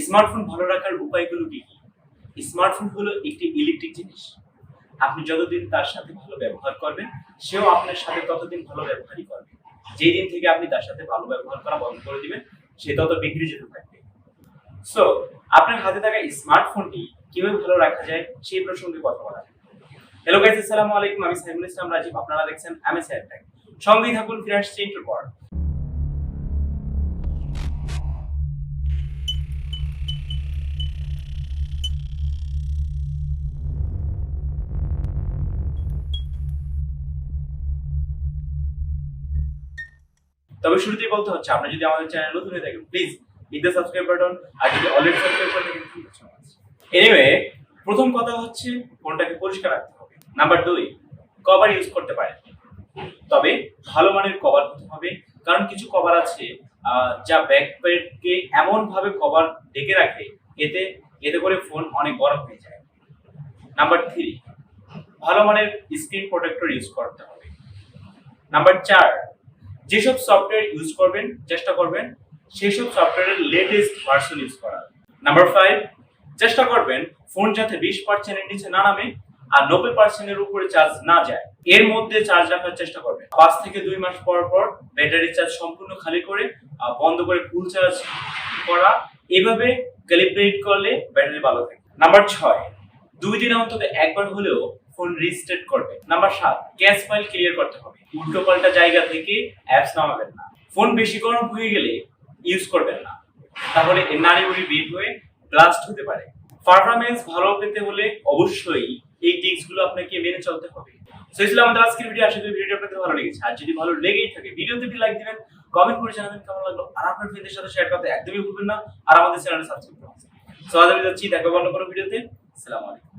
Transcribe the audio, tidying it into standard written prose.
Smartphone ভালো রাখার উপায়গুলো কি কি? স্মার্টফোন হলো একটি ইলেকট্রিক জিনিস। আপনি যতদিন তার সাথে ভালো ব্যবহার করবেন, সেও আপনার সাথে ততদিন ভালো ব্যবহারই করবে। যেই দিন থেকে আপনি তার সাথে ভালো ব্যবহার করা বন্ধ করে দিবেন, সে তত বিগড়ে যেতে থাকবে। সো আপনার হাতে থাকা স্মার্টফোনটি কিভাবে ভালো রাখা যায় সেই প্রসঙ্গে কথা বলা যায়। হ্যালো গাইস, আসসালামু আলাইকুম। আমি সাইমুল ইসলাম রাজীব। আপনারা দেখছেন MSIR ট্যাগ। সঙ্গেই থাকুন, ফিরে আসছি একটুর পর। তবে শুরুতেই বলতে হচ্ছে, আপনি যদি আমাদের চ্যানেল নতুন হয়ে থাকেন, please hit the subscribe button. আর যদি অলরেডি সাবস্ক্রাইব করে থাকেন, এনিওয়ে, প্রথম কথা হচ্ছে ফোনটাকে পরিষ্কার রাখতে হবে। নাম্বার 2, কভার ইউজ করতে পারেন, তবে ভালো মানের কভার হতে হবে। কারণ কিছু কভার আছে যা ব্যাকপ্যাডকে এমন ভাবে কভার ঢেকে রাখে, এতে এতে করে ফোন অনেক গরম হয়ে যায়। নাম্বার 3, ভালো মানের স্ক্রিন প্রোটেক্টর ইউজ করতে হবে। নাম্বার 4, যেসব সফটওয়্যার ইউজ করবেন চেষ্টা করবেন সেসব সফটওয়্যারের লেটেস্ট ভার্সন ইউজ করার। নাম্বার 5, চেষ্টা করবেন ফোন যাতে 20% এর নিচে না নামে আর 90% এর উপরে চার্জ না যায়, এর মধ্যে চার্জ রাখার চেষ্টা করবেন। 5 থেকে 2 মাস পর পর ব্যাটারি চার্জ সম্পূর্ণ খালি করে বন্ধ করে ফুল চার্জ করা, এভাবে ক্যালিব্রেট করলে ব্যাটারি ভালো থাকে। নাম্বার 6, 2 দিনে অন্তত একবার হলেও ফোন রিস্টার্ট করবে। নাম্বার 7, ক্যাশ ফাইল ক্লিয়ার করতে হবে। উল্টো পাল্টা জায়গা থেকে অ্যাপস নামাবেন না। ফোন বেশি গরম হয়ে গেলে ইউজ করবেন না, তাহলে এর নাড়িভুড়ি বিট হয়ে ব্লাস্ট হতে পারে। পারফরম্যান্স ভালো পেতে হলে অবশ্যই এই টিপস গুলো আপনাকে মেনে চলতে হবে। সো এই ছিল আমাদের আজকের ভিডিও। আশা করি ভিডিওটা আপনাদের ভালো লেগেছে। আর যদি ভালো লেগেই থাকে, ভিডিওতে একটি লাইক দিবেন, কমেন্ট করে জানাবেন কেমন লাগলো, আর আপনার ফ্রেন্ডদের সাথে শেয়ার করতে একদমই ভুলবেন না। আর আমাদের চ্যানেলে সাবস্ক্রাইব করুন। সো আজ আমি যাচ্ছি, দেখা হবে অন্য কোনো ভিডিওতে। আসসালামু আলাইকুম।